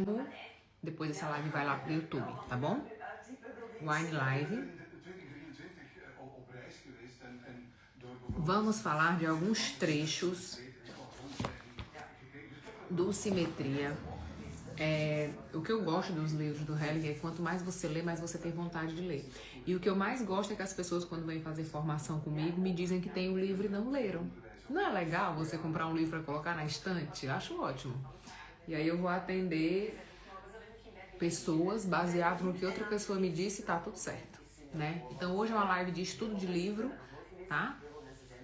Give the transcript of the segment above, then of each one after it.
mínimo, depois dessa live vai lá pro YouTube, tá bom? Wine Live. Vamos falar de alguns trechos do Simetria. O que eu gosto dos livros do Hellinger é que quanto mais você lê, mais você tem vontade de ler. E o que eu mais gosto é que as pessoas, quando vêm fazer formação comigo, me dizem que tem o livro e não leram. Não é legal você comprar um livro para colocar na estante? Eu acho ótimo. E aí eu vou atender pessoas baseado no que outra pessoa me disse e tá tudo certo, né? Então hoje é uma live de estudo de livro, tá?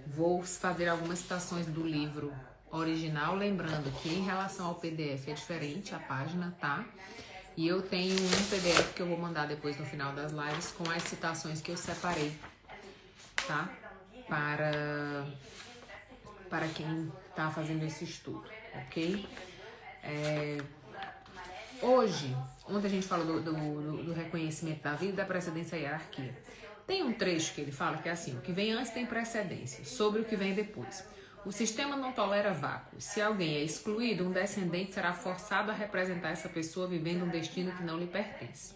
Vou fazer algumas citações do livro original, lembrando que em relação ao PDF é diferente a página, tá? E eu tenho um PDF que eu vou mandar depois no final das lives com as citações que eu separei, tá? Para quem tá fazendo esse estudo, ok? Ontem a gente falou do reconhecimento da vida, da precedência e hierarquia. Tem um trecho que ele fala que é assim: o que vem antes tem precedência sobre o que vem depois. O sistema não tolera vácuos. Se alguém é excluído, um descendente será forçado a representar essa pessoa vivendo um destino que não lhe pertence.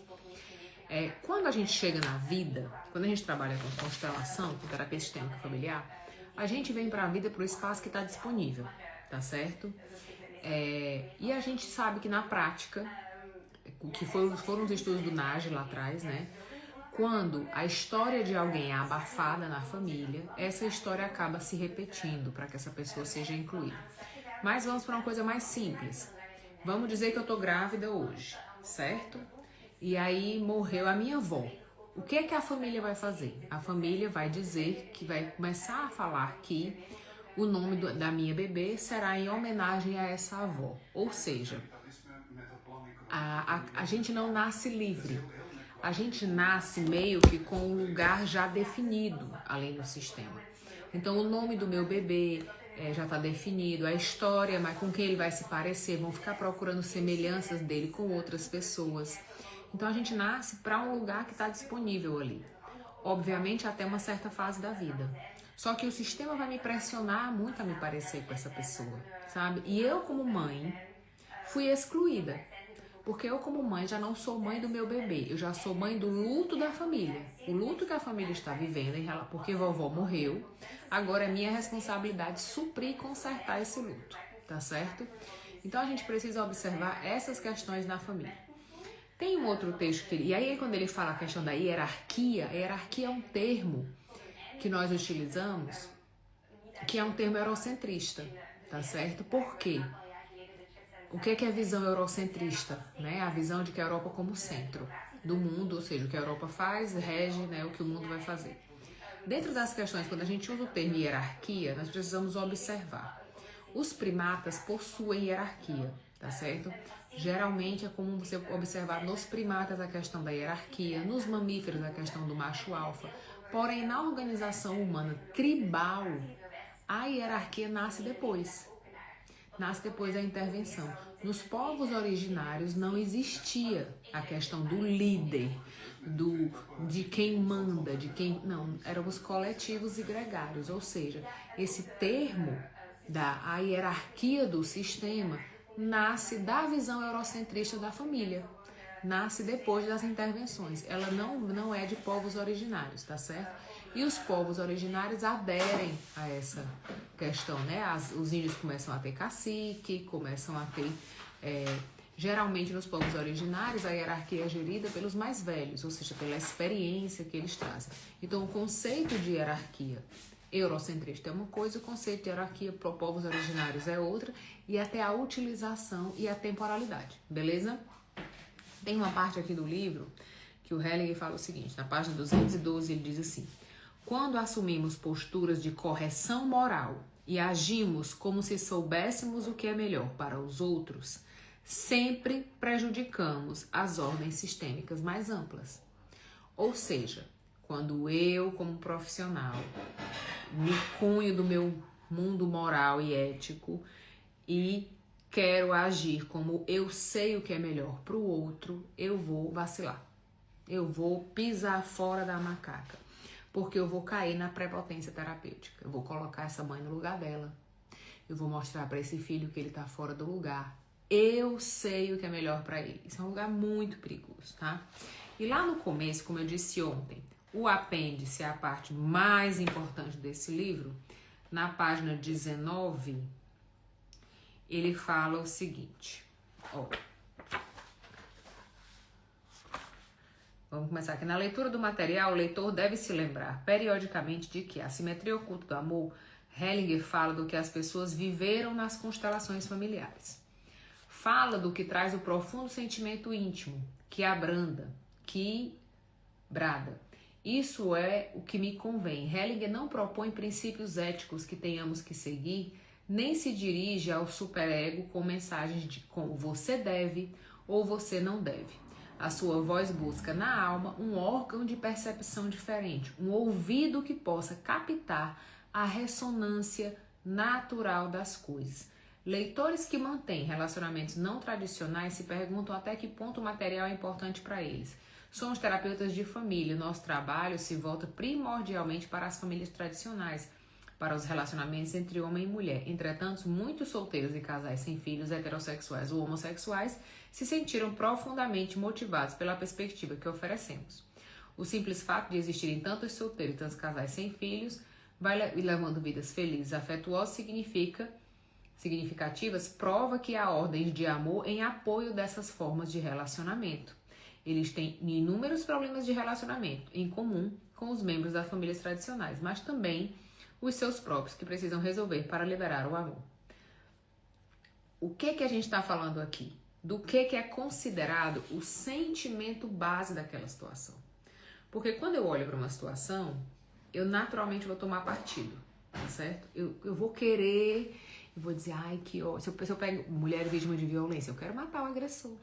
Quando a gente chega na vida, quando a gente trabalha com constelação, com terapia sistêmica familiar, a gente vem para a vida para o espaço que está disponível, tá certo? E a gente sabe que na prática, que foram os estudos do Nagy lá atrás, né? Quando a história de alguém é abafada na família, essa história acaba se repetindo para que essa pessoa seja incluída. Mas vamos para uma coisa mais simples. Vamos dizer que eu tô grávida hoje, certo? E aí morreu a minha avó. O que é que a família vai fazer? A família vai dizer que vai começar a falar que o nome da minha bebê será em homenagem a essa avó. Ou seja, a gente não nasce livre. A gente nasce meio que com um lugar já definido além do sistema. Então o nome do meu bebê já está definido, a história, mas com quem ele vai se parecer, vão ficar procurando semelhanças dele com outras pessoas. Então a gente nasce para um lugar que está disponível ali. Obviamente até uma certa fase da vida. Só que o sistema vai me pressionar muito a me parecer com essa pessoa, sabe? E eu como mãe fui excluída. Porque eu como mãe já não sou mãe do meu bebê, eu já sou mãe do luto da família. O luto que a família está vivendo, porque vovó morreu, agora é minha responsabilidade suprir e consertar esse luto, tá certo? Então a gente precisa observar essas questões na família. Tem um outro texto que e aí quando ele fala a questão da hierarquia, a hierarquia é um termo que nós utilizamos, que é um termo eurocentrista, tá certo? Por quê? O que é a visão eurocentrista? Né? A visão de que a Europa como centro do mundo, ou seja, o que a Europa faz, rege, né, o que o mundo vai fazer. Dentro das questões, quando a gente usa o termo hierarquia, nós precisamos observar. Os primatas possuem hierarquia, tá certo? Geralmente é comum você observar nos primatas a questão da hierarquia, nos mamíferos a questão do macho alfa. Porém, na organização humana tribal, a hierarquia nasce depois da intervenção. Nos povos originários não existia a questão do líder, de quem manda, de quem... Não, eram os coletivos e gregários, ou seja, esse termo da hierarquia do sistema nasce da visão eurocentrista da família, nasce depois das intervenções. Ela não é de povos originários, tá certo? E os povos originários aderem a essa questão, né? Os índios começam a ter cacique, começam a ter... geralmente nos povos originários a hierarquia é gerida pelos mais velhos, ou seja, pela experiência que eles trazem. Então o conceito de hierarquia eurocentrista é uma coisa, o conceito de hierarquia para povos originários é outra, e até a utilização e a temporalidade, beleza? Tem uma parte aqui do livro que o Hellinger fala o seguinte, na página 212 ele diz assim: quando assumimos posturas de correção moral e agimos como se soubéssemos o que é melhor para os outros, sempre prejudicamos as ordens sistêmicas mais amplas. Ou seja, quando eu, como profissional, me cunho do meu mundo moral e ético e quero agir como eu sei o que é melhor para o outro, eu vou vacilar. Eu vou pisar fora da macaca. Porque eu vou cair na prepotência terapêutica. Eu vou colocar essa mãe no lugar dela. Eu vou mostrar para esse filho que ele está fora do lugar. Eu sei o que é melhor para ele. Isso é um lugar muito perigoso, tá? E lá no começo, como eu disse ontem, o apêndice é a parte mais importante desse livro. Na página 19, ele fala o seguinte, ó. Vamos começar aqui. Na leitura do material, o leitor deve se lembrar periodicamente de que a simetria oculta do amor, Hellinger fala do que as pessoas viveram nas constelações familiares. Fala do que traz o profundo sentimento íntimo, que abranda, que brada. Isso é o que me convém. Hellinger não propõe princípios éticos que tenhamos que seguir, nem se dirige ao superego com mensagens de como você deve ou você não deve. A sua voz busca na alma um órgão de percepção diferente, um ouvido que possa captar a ressonância natural das coisas. Leitores que mantêm relacionamentos não tradicionais se perguntam até que ponto o material é importante para eles. Somos terapeutas de família, nosso trabalho se volta primordialmente para as famílias tradicionais, para os relacionamentos entre homem e mulher. Entretanto, muitos solteiros e casais sem filhos, heterossexuais ou homossexuais, se sentiram profundamente motivados pela perspectiva que oferecemos. O simples fato de existirem tantos solteiros e tantos casais sem filhos, vai levando vidas felizes, afetuosas, significativas, prova que há ordens de amor em apoio dessas formas de relacionamento. Eles têm inúmeros problemas de relacionamento em comum com os membros das famílias tradicionais, mas também os seus próprios que precisam resolver para liberar o amor. O que a gente está falando aqui? Do que é considerado o sentimento base daquela situação. Porque quando eu olho para uma situação, eu naturalmente vou tomar partido, tá certo? Eu vou querer, eu vou dizer, ai que ódio. Se eu pego mulher vítima de violência, eu quero matar o agressor.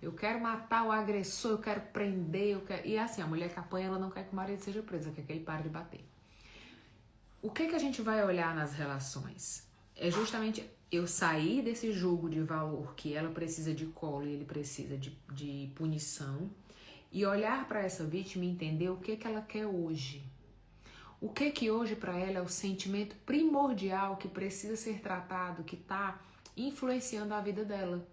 Eu quero matar o agressor, eu quero prender, E assim, a mulher que apanha, ela não quer que o marido seja preso, ela quer que ele pare de bater. O que a gente vai olhar nas relações? É justamente eu sair desse jogo de valor que ela precisa de colo e ele precisa de punição e olhar para essa vítima e entender o que ela quer hoje. O que hoje para ela é o sentimento primordial que precisa ser tratado, que está influenciando a vida dela.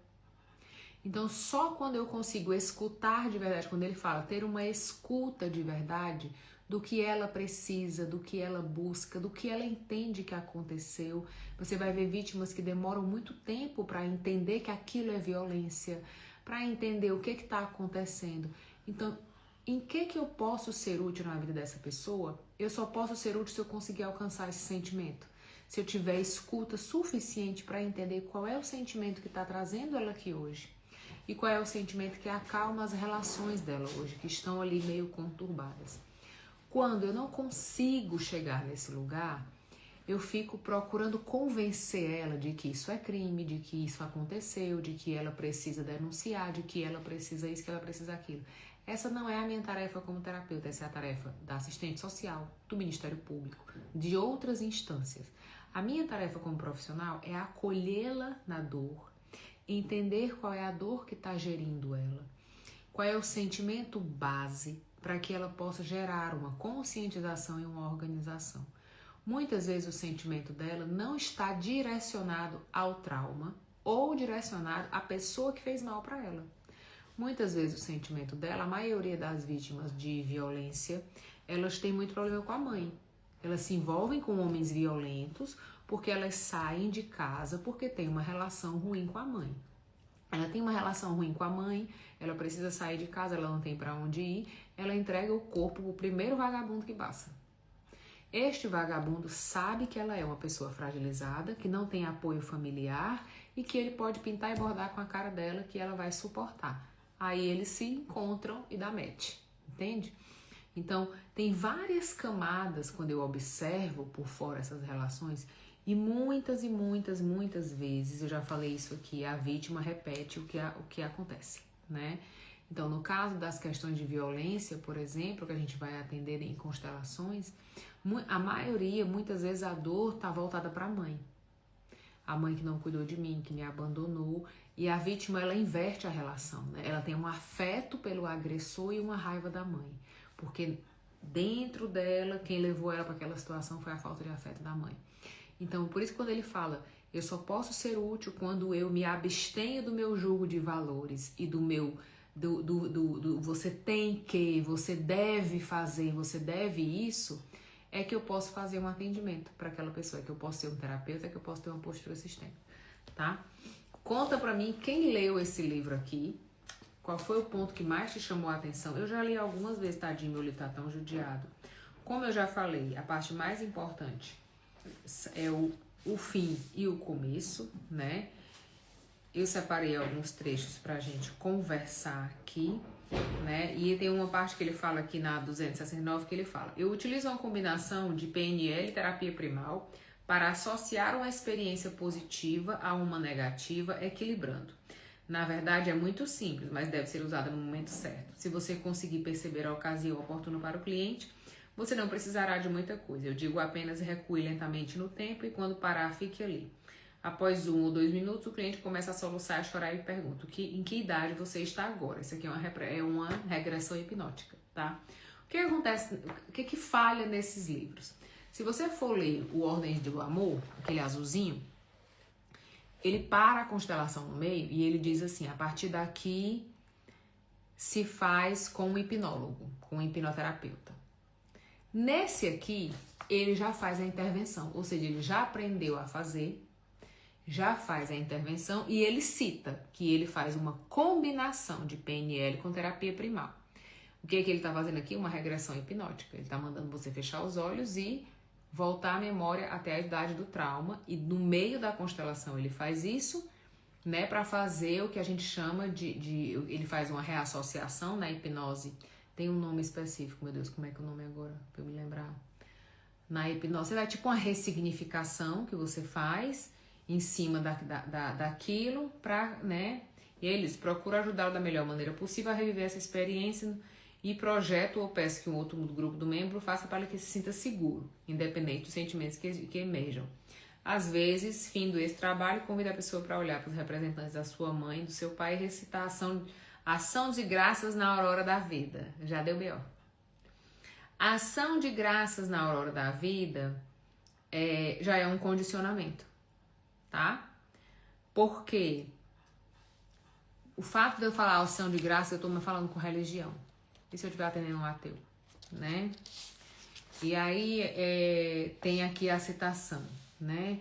Então, só quando eu consigo escutar de verdade, quando ele fala ter uma escuta de verdade do que ela precisa, do que ela busca, do que ela entende que aconteceu. Você vai ver vítimas que demoram muito tempo para entender que aquilo é violência, para entender o que está acontecendo. Então, em que eu posso ser útil na vida dessa pessoa? Eu só posso ser útil se eu conseguir alcançar esse sentimento. Se eu tiver escuta suficiente para entender qual é o sentimento que está trazendo ela aqui hoje. E qual é o sentimento que acalma as relações dela hoje, que estão ali meio conturbadas. Quando eu não consigo chegar nesse lugar, eu fico procurando convencer ela de que isso é crime, de que isso aconteceu, de que ela precisa denunciar, de que ela precisa isso, que ela precisa aquilo. Essa não é a minha tarefa como terapeuta, essa é a tarefa da assistente social, do Ministério Público, de outras instâncias. A minha tarefa como profissional é acolhê-la na dor, entender qual é a dor que está gerindo ela, qual é o sentimento base para que ela possa gerar uma conscientização e uma organização. Muitas vezes o sentimento dela não está direcionado ao trauma ou direcionado à pessoa que fez mal para ela. Muitas vezes o sentimento dela, a maioria das vítimas de violência, elas têm muito problema com a mãe. Elas se envolvem com homens violentos porque elas saem de casa porque tem uma relação ruim com a mãe. Ela tem uma relação ruim com a mãe, ela precisa sair de casa, ela não tem para onde ir, ela entrega o corpo pro primeiro vagabundo que passa. Este vagabundo sabe que ela é uma pessoa fragilizada, que não tem apoio familiar e que ele pode pintar e bordar com a cara dela que ela vai suportar. Aí eles se encontram e dá match, entende? Então, tem várias camadas quando eu observo por fora essas relações e muitas vezes, eu já falei isso aqui, a vítima repete o que acontece, né? Então, no caso das questões de violência, por exemplo, que a gente vai atender em constelações, a maioria, muitas vezes, a dor está voltada para a mãe. A mãe que não cuidou de mim, que me abandonou, e a vítima, ela inverte a relação, né? Ela tem um afeto pelo agressor e uma raiva da mãe, porque dentro dela, quem levou ela para aquela situação foi a falta de afeto da mãe. Então, por isso quando ele fala Eu só posso ser útil quando eu me abstenho do meu julgo de valores e do meu você tem que, você deve fazer, você deve isso, é que eu posso fazer um atendimento para aquela pessoa, é que eu posso ser um terapeuta, é que eu posso ter uma postura sistêmica, tá? Conta pra mim quem leu esse livro aqui, qual foi o ponto que mais te chamou a atenção. Eu já li algumas vezes, tadinho, meu livro tá tão judiado. Como eu já falei, a parte mais importante é o fim e o começo, né? Eu separei alguns trechos pra gente conversar aqui, né? E tem uma parte que ele fala aqui na 269 que ele fala: eu utilizo uma combinação de PNL e terapia primal para associar uma experiência positiva a uma negativa, equilibrando. Na verdade é muito simples, mas deve ser usada no momento certo. Se você conseguir perceber a ocasião oportuna para o cliente, você não precisará de muita coisa. Eu digo apenas recue lentamente no tempo e quando parar, fique ali. Após 1 ou 2 minutos, o cliente começa a soluçar, a chorar e pergunta: em que idade você está agora? Isso aqui é uma regressão hipnótica, tá? O que acontece, o que falha nesses livros? Se você for ler o Ordem do Amor, aquele azulzinho, ele para a constelação no meio e ele diz assim: a partir daqui se faz com um hipnólogo, com um hipnoterapeuta. Nesse aqui, ele já faz a intervenção, ou seja, ele já aprendeu a fazer, já faz a intervenção e ele cita que ele faz uma combinação de PNL com terapia primal. O que é que ele está fazendo aqui? Uma regressão hipnótica. Ele está mandando você fechar os olhos e voltar a memória até a idade do trauma, e no meio da constelação ele faz isso, né, para fazer o que a gente chama ele faz uma reassociação na hipnose. Tem um nome específico, meu Deus, como é que é o nome agora, pra eu me lembrar? Na hipnose, é tipo uma ressignificação que você faz em cima daquilo, pra, né? E eles procuram ajudá-lo da melhor maneira possível a reviver essa experiência e projeto ou peço que um outro grupo do membro faça para que se sinta seguro, independente dos sentimentos que emerjam. Às vezes, findo esse trabalho, convida a pessoa para olhar para os representantes da sua mãe, do seu pai e recitar ação de graças na aurora da vida. Já deu B.O. A ação de graças na aurora da vida já é um condicionamento, tá? Porque o fato de eu falar ação de graça, eu estou me falando com religião. E se eu estiver atendendo um ateu, né? E aí tem aqui a citação, né?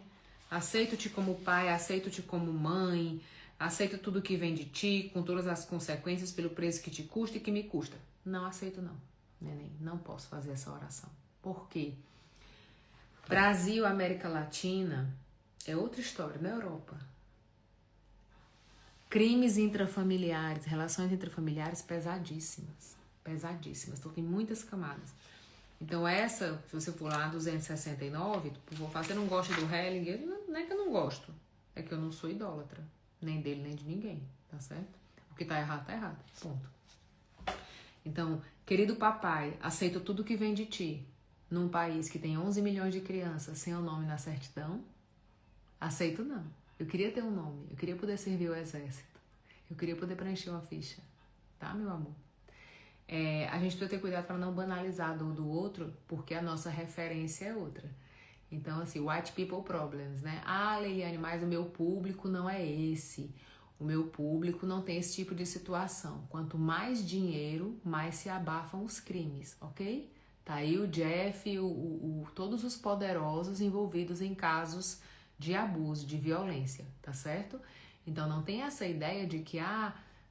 Aceito-te como pai, aceito-te como mãe, aceito tudo que vem de ti, com todas as consequências pelo preço que te custa e que me custa. Não aceito não, neném, não posso fazer essa oração. Por quê? Brasil, América Latina, é outra história, na Europa. Crimes intrafamiliares, relações intrafamiliares pesadíssimas. Pesadíssimas, então tem muitas camadas. Então se você for lá 269, você não gosta do Hellinger, não é que eu não gosto, é que eu não sou idólatra, nem dele, nem de ninguém, tá certo? O que tá errado, ponto. Então, querido papai, aceito tudo que vem de ti, num país que tem 11 milhões de crianças sem o nome na certidão? Aceito não. Eu queria ter um nome, eu queria poder servir o exército, eu queria poder preencher uma ficha, tá, meu amor? A gente precisa ter cuidado para não banalizar a dor do outro, porque a nossa referência é outra. Então, assim, white people problems, né? Ah, Leiliane, mas o meu público não é esse. O meu público não tem esse tipo de situação. Quanto mais dinheiro, mais se abafam os crimes, ok? Tá aí o Jeff, todos os poderosos envolvidos em casos de abuso, de violência, tá certo? Então, não tem essa ideia de que,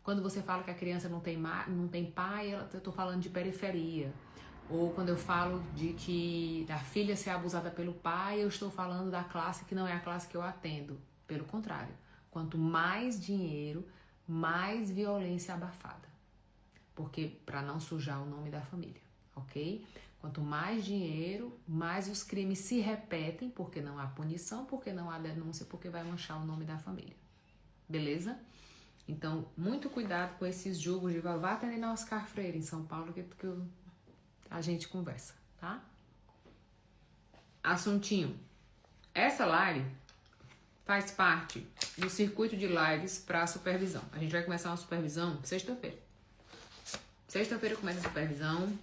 quando você fala que a criança não tem pai, eu tô falando de periferia. Ou quando eu falo de que a filha ser abusada pelo pai, eu estou falando da classe que não é a classe que eu atendo. Pelo contrário, quanto mais dinheiro, mais violência abafada. Porque para não sujar o nome da família, ok? Quanto mais dinheiro, mais os crimes se repetem, porque não há punição, porque não há denúncia, porque vai manchar o nome da família. Beleza? Então, muito cuidado com esses julgos de vá atender na Oscar Freire em São Paulo que a gente conversa, tá? Assuntinho. Essa live faz parte do circuito de lives para supervisão. A gente vai começar uma supervisão sexta-feira. Sexta-feira começa a supervisão.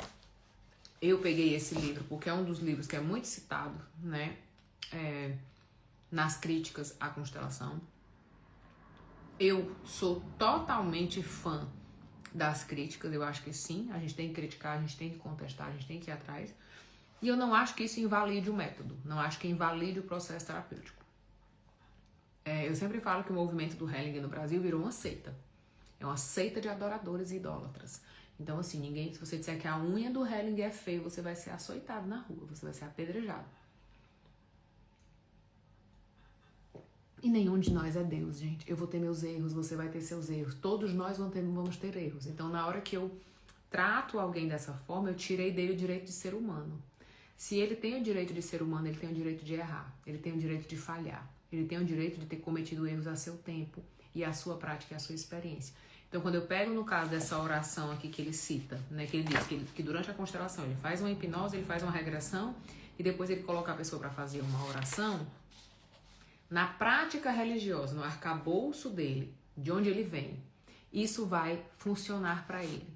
Eu peguei esse livro porque é um dos livros que é muito citado, né? nas críticas à constelação. Eu sou totalmente fã das críticas, eu acho que sim, a gente tem que criticar, a gente tem que contestar, a gente tem que ir atrás. E eu não acho que isso invalide o método, não acho que invalide o processo terapêutico. Eu sempre falo que o movimento do Hellinger no Brasil virou uma seita. É uma seita de adoradores e idólatras. Então, assim, se você disser que a unha do Hellinger é feia, você vai ser açoitado na rua, você vai ser apedrejado. E nenhum de nós é Deus, gente. Eu vou ter meus erros, você vai ter seus erros. Todos nós vamos ter erros. Então, na hora que eu trato alguém dessa forma, eu tirei dele o direito de ser humano. Se ele tem o direito de ser humano, ele tem o direito de errar. Ele tem o direito de falhar. Ele tem o direito de ter cometido erros a seu tempo e a sua prática e a sua experiência. Então, quando eu pego no caso dessa oração aqui que ele cita, né, que ele diz que durante a constelação ele faz uma hipnose, ele faz uma regressão e depois ele coloca a pessoa para fazer uma oração, na prática religiosa, no arcabouço dele, de onde ele vem, isso vai funcionar para ele.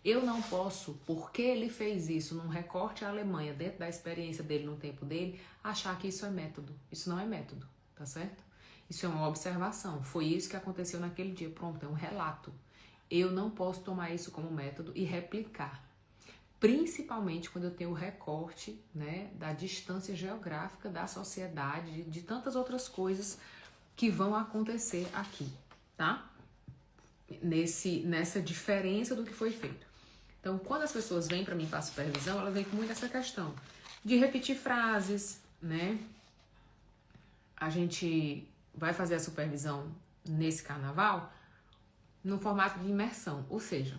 Eu não posso, porque ele fez isso num recorte à Alemanha, dentro da experiência dele, no tempo dele, achar que isso é método. Isso não é método, tá certo? Isso é uma observação. Foi isso que aconteceu naquele dia. Pronto, é um relato. Eu não posso tomar isso como método e replicar. Principalmente quando eu tenho o recorte, né, da distância geográfica da sociedade, de tantas outras coisas que vão acontecer aqui, tá? Nessa diferença do que foi feito. Então, quando as pessoas vêm para mim para a supervisão, elas vêm com muito essa questão de repetir frases, né? A gente vai fazer a supervisão nesse carnaval no formato de imersão, ou seja,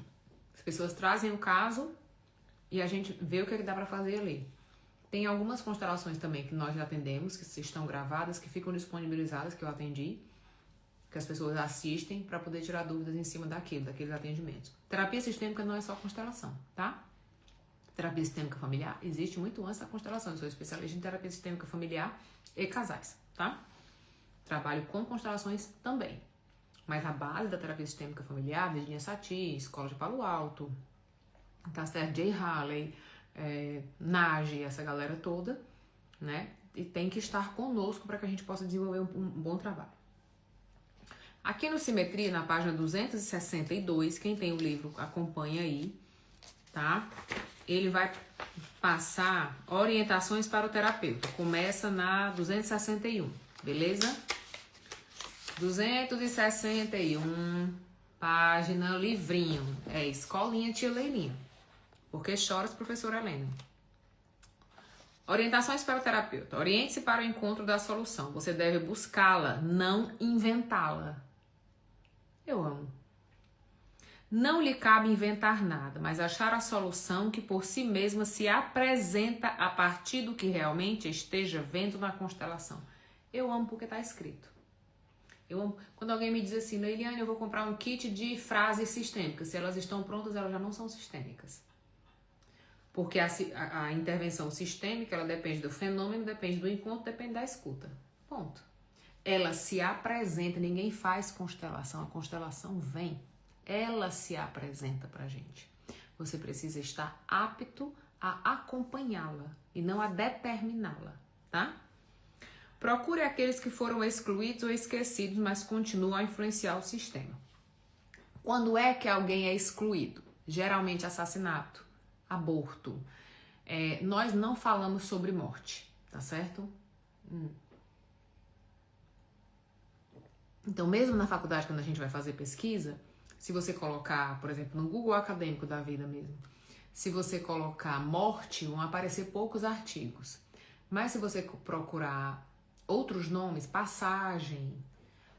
as pessoas trazem o caso e a gente vê o que dá para fazer ali. Tem algumas constelações também que nós já atendemos, que estão gravadas, que ficam disponibilizadas, que eu atendi, que as pessoas assistem para poder tirar dúvidas em cima daqueles atendimentos. Terapia sistêmica não é só constelação, tá? Terapia sistêmica familiar existe muito antes da constelação. Eu sou especialista em terapia sistêmica familiar e casais, tá? Trabalho com constelações também. Mas a base da terapia sistêmica familiar, Virginia Satir, Escola de Palo Alto, tá certo? Jay Haley, Nage, essa galera toda, né? E tem que estar conosco para que a gente possa desenvolver um bom trabalho. Aqui no Simetria, na página 262, quem tem o livro acompanha aí, tá? Ele vai passar orientações para o terapeuta. Começa na 261, beleza? 261, página livrinho. É escolinha tia Leilinha. Porque choras, professora Helena. Orientações para o terapeuta. Oriente-se para o encontro da solução. Você deve buscá-la, não inventá-la. Eu amo. Não lhe cabe inventar nada, mas achar a solução que por si mesma se apresenta a partir do que realmente esteja vendo na constelação. Eu amo porque está escrito. Eu amo. Quando alguém me diz assim, Eliane, eu vou comprar um kit de frases sistêmicas. Se elas estão prontas, elas já não são sistêmicas. Porque a intervenção sistêmica, ela depende do fenômeno, depende do encontro, depende da escuta. Ponto. Ela se apresenta, ninguém faz constelação, a constelação vem. Ela se apresenta pra gente. Você precisa estar apto a acompanhá-la e não a determiná-la, tá? Procure aqueles que foram excluídos ou esquecidos, mas continuam a influenciar o sistema. Quando é que alguém é excluído? Geralmente assassinato, aborto. Nós não falamos sobre morte, tá certo? Então, mesmo na faculdade, quando a gente vai fazer pesquisa, se você colocar, por exemplo, no Google Acadêmico da vida mesmo, se você colocar morte, vão aparecer poucos artigos. Mas se você procurar outros nomes, passagem,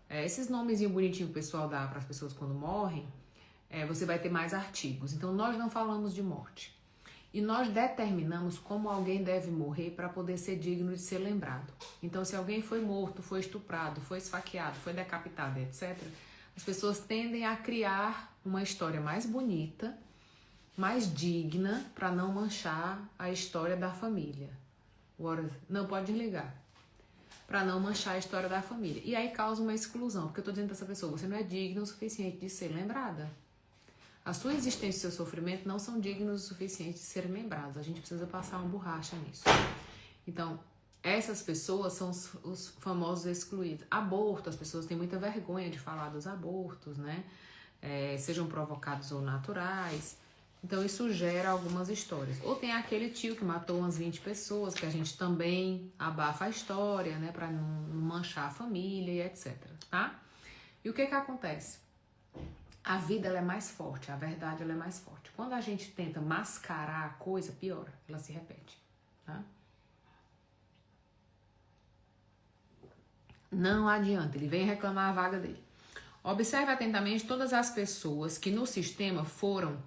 esses nomezinhos bonitinhos que o pessoal dá para as pessoas quando morrem, você vai ter mais artigos. Então, nós não falamos de morte. E nós determinamos como alguém deve morrer para poder ser digno de ser lembrado. Então, se alguém foi morto, foi estuprado, foi esfaqueado, foi decapitado, etc., as pessoas tendem a criar uma história mais bonita, mais digna, para não manchar a história da família. Não, pode desligar. Para não manchar a história da família. E aí causa uma exclusão, porque eu estou dizendo para essa pessoa, você não é digna o suficiente de ser lembrada. A sua existência e seu sofrimento não são dignos o suficiente de serem lembrados. A gente precisa passar uma borracha nisso. Então, Essas pessoas são os famosos excluídos. Aborto, as pessoas têm muita vergonha de falar dos abortos, né? Sejam provocados ou naturais. Então isso gera algumas histórias. Ou tem aquele tio que matou umas 20 pessoas, que a gente também abafa a história, né? Pra não manchar a família e etc, tá? E o que acontece? A vida ela é mais forte, a verdade ela é mais forte. Quando a gente tenta mascarar a coisa, piora, ela se repete, tá? Não adianta, ele vem reclamar a vaga dele. Observe atentamente todas as pessoas que no sistema foram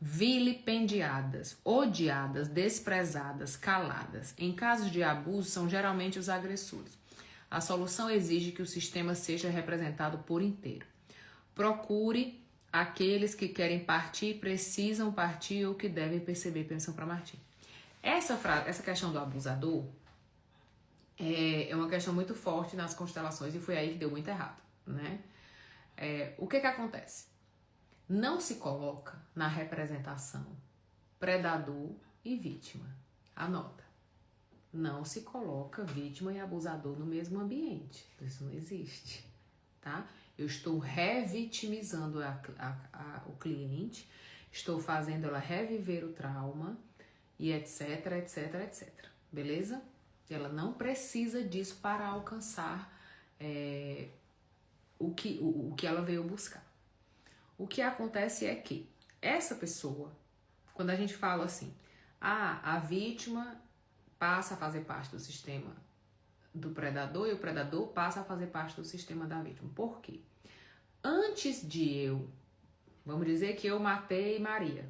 vilipendiadas, odiadas, desprezadas, caladas. Em casos de abuso, são geralmente os agressores. A solução exige que o sistema seja representado por inteiro. Procure aqueles que querem partir, precisam partir ou que devem perceber pensam para partir. Essa questão do abusador é uma questão muito forte nas constelações e foi aí que deu muito errado, né? O que acontece? Não se coloca na representação predador e vítima. Anota. Não se coloca vítima e abusador no mesmo ambiente. Isso não existe, tá? Eu estou revitimizando o cliente, estou fazendo ela reviver o trauma e etc, etc, etc. Beleza? Ela não precisa disso para alcançar o que ela veio buscar. O que acontece é que essa pessoa, quando a gente fala assim, a vítima passa a fazer parte do sistema do predador e o predador passa a fazer parte do sistema da vítima. Por quê? Antes de vamos dizer que eu matei Maria.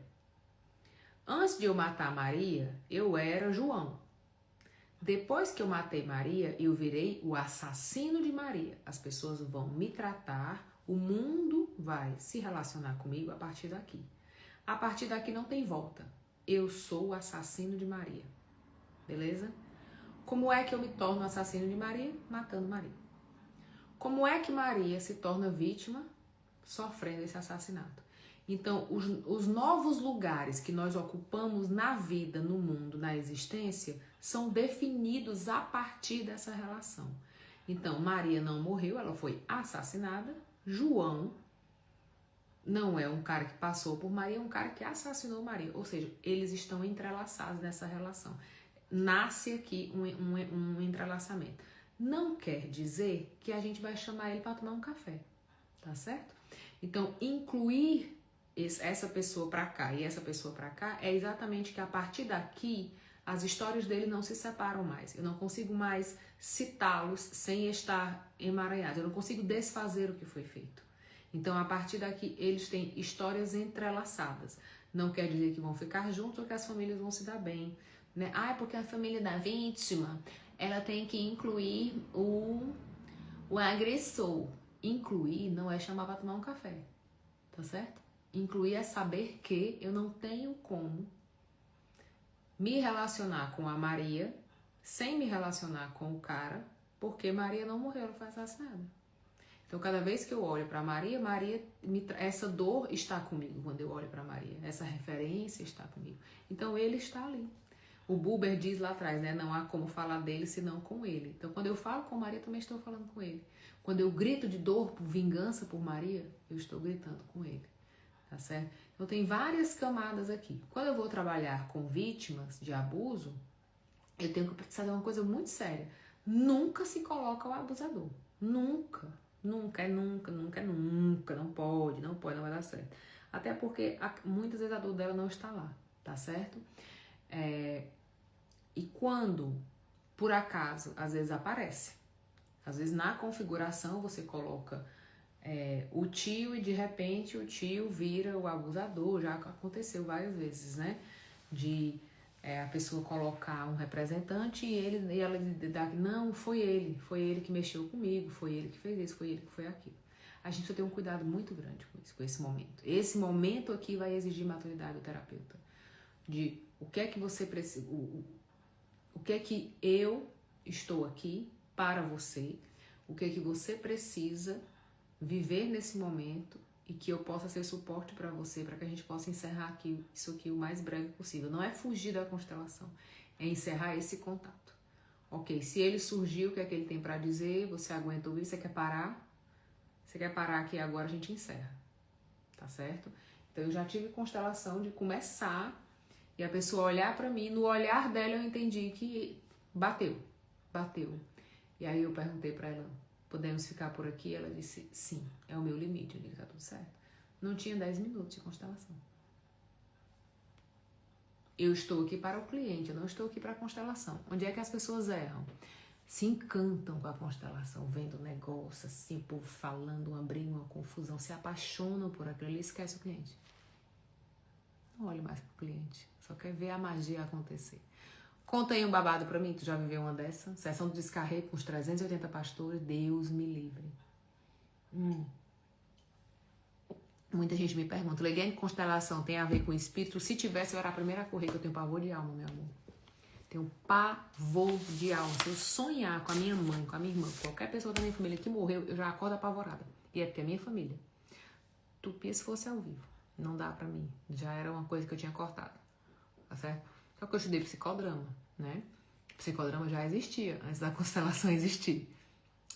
Antes de eu matar Maria, eu era João. Depois que eu matei Maria, eu virei o assassino de Maria. As pessoas vão me tratar, o mundo vai se relacionar comigo a partir daqui. A partir daqui não tem volta. Eu sou o assassino de Maria. Beleza? Como é que eu me torno assassino de Maria? Matando Maria. Como é que Maria se torna vítima? Sofrendo esse assassinato. Então, os novos lugares que nós ocupamos na vida, no mundo, na existência, são definidos a partir dessa relação. Então, Maria não morreu, ela foi assassinada. João não é um cara que passou por Maria, é um cara que assassinou Maria. Ou seja, eles estão entrelaçados nessa relação. Nasce aqui um entrelaçamento. Não quer dizer que a gente vai chamar ele para tomar um café, tá certo? Então, incluir essa pessoa para cá e essa pessoa para cá é exatamente que a partir daqui as histórias dele não se separam mais. Eu não consigo mais citá-los sem estar emaranhado. Eu não consigo desfazer o que foi feito. Então, a partir daqui, eles têm histórias entrelaçadas. Não quer dizer que vão ficar juntos ou que as famílias vão se dar bem, né? Ah, é porque a família da vítima, ela tem que incluir o agressor. Incluir não é chamar para tomar um café, tá certo? Incluir é saber que eu não tenho como me relacionar com a Maria sem me relacionar com o cara, porque Maria não morreu, ela foi assassinada. Então, cada vez que eu olho para Maria, essa dor está comigo quando eu olho para Maria. Essa referência está comigo. Então, ele está ali. O Buber diz lá atrás, né? Não há como falar dele senão com ele. Então, quando eu falo com Maria, também estou falando com ele. Quando eu grito de dor por vingança por Maria, eu estou gritando com ele. Tá certo? Então, tem várias camadas aqui. Quando eu vou trabalhar com vítimas de abuso, eu tenho que fazer uma coisa muito séria. Nunca se coloca o abusador. Nunca. Nunca, nunca, não pode, não vai dar certo. Até porque muitas vezes a dor dela não está lá, tá certo? E quando, por acaso, às vezes aparece, às vezes na configuração você coloca o tio e de repente o tio vira o abusador, já aconteceu várias vezes, né? A pessoa colocar um representante e ela dizer, não, foi ele que mexeu comigo, foi ele que fez isso, foi ele que foi aquilo. A gente precisa ter um cuidado muito grande com isso, com esse momento. Esse momento aqui vai exigir maturidade do terapeuta. De o que é que você precisa, o que é que eu estou aqui para você, o que é que você precisa viver nesse momento e que eu possa ser suporte para você, para que a gente possa encerrar isso aqui o mais breve possível. Não é fugir da constelação, é encerrar esse contato. Ok, se ele surgiu, o que é que ele tem pra dizer? Você aguenta ouvir? Você quer parar? Você quer parar aqui agora, a gente encerra. Tá certo? Então eu já tive constelação de começar e a pessoa olhar pra mim, no olhar dela eu entendi que bateu. E aí eu perguntei pra ela, podemos ficar por aqui? Ela disse, sim, é o meu limite. Eu disse, tá tudo certo. Não tinha 10 minutos de constelação. Eu estou aqui para o cliente, eu não estou aqui para a constelação. Onde é que as pessoas erram? Se encantam com a constelação, vendo o negócio, assim, o povo falando, uma briga, uma confusão, se apaixonam por aquilo e esquece o cliente. Não olhe mais pro cliente, só quer ver a magia acontecer. Conta aí um babado pra mim, tu já viveu uma dessa? Sessão do descarrego com os 380 pastores, Deus me livre. Muita gente me pergunta, Leiliane, constelação tem a ver com espírito? Se tivesse, eu era a primeira a correr, que eu tenho pavor de alma, meu amor. Tenho pavor de alma. Se eu sonhar com a minha mãe, com a minha irmã, qualquer pessoa da minha família que morreu, eu já acordo apavorada. E é porque é minha família. Tupia se fosse ao vivo. Não dá pra mim. Já era uma coisa que eu tinha cortado. Tá certo? Só que eu estudei psicodrama, né? Psicodrama já existia, antes da constelação existir.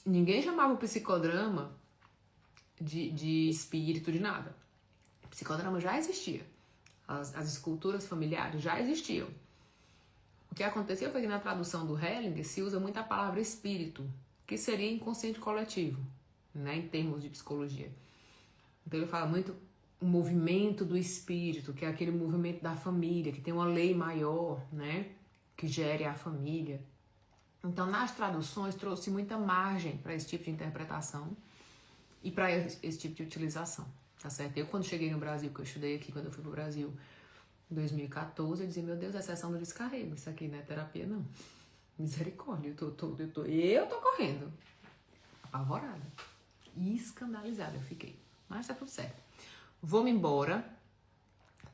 Ninguém chamava o psicodrama de espírito, de nada. O psicodrama já existia. As esculturas familiares já existiam. O que aconteceu foi que na tradução do Hellinger se usa muito a palavra espírito, que seria inconsciente coletivo, né, em termos de psicologia. Então ele fala muito o movimento do espírito, que é aquele movimento da família, que tem uma lei maior, né, que gere a família. Então nas traduções trouxe muita margem para esse tipo de interpretação e para esse tipo de utilização, tá certo? Eu quando cheguei no Brasil, que eu estudei aqui quando eu fui pro Brasil, em 2014, eu dizia, meu Deus, é sessão do descarrego. Isso aqui não é terapia, não. Misericórdia, eu tô correndo. Apavorada. E escandalizada eu fiquei. Mas tá tudo certo. Vou-me embora,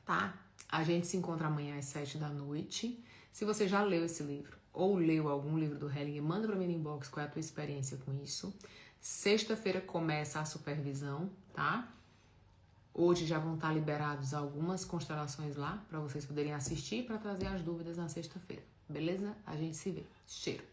tá? A gente se encontra amanhã às 7 da noite. Se você já leu esse livro, ou leu algum livro do Hellinger, manda pra mim no inbox qual é a tua experiência com isso. Sexta-feira começa a supervisão, tá? Hoje já vão estar liberados algumas constelações lá para vocês poderem assistir para trazer as dúvidas na sexta-feira. Beleza? A gente se vê. Cheiro!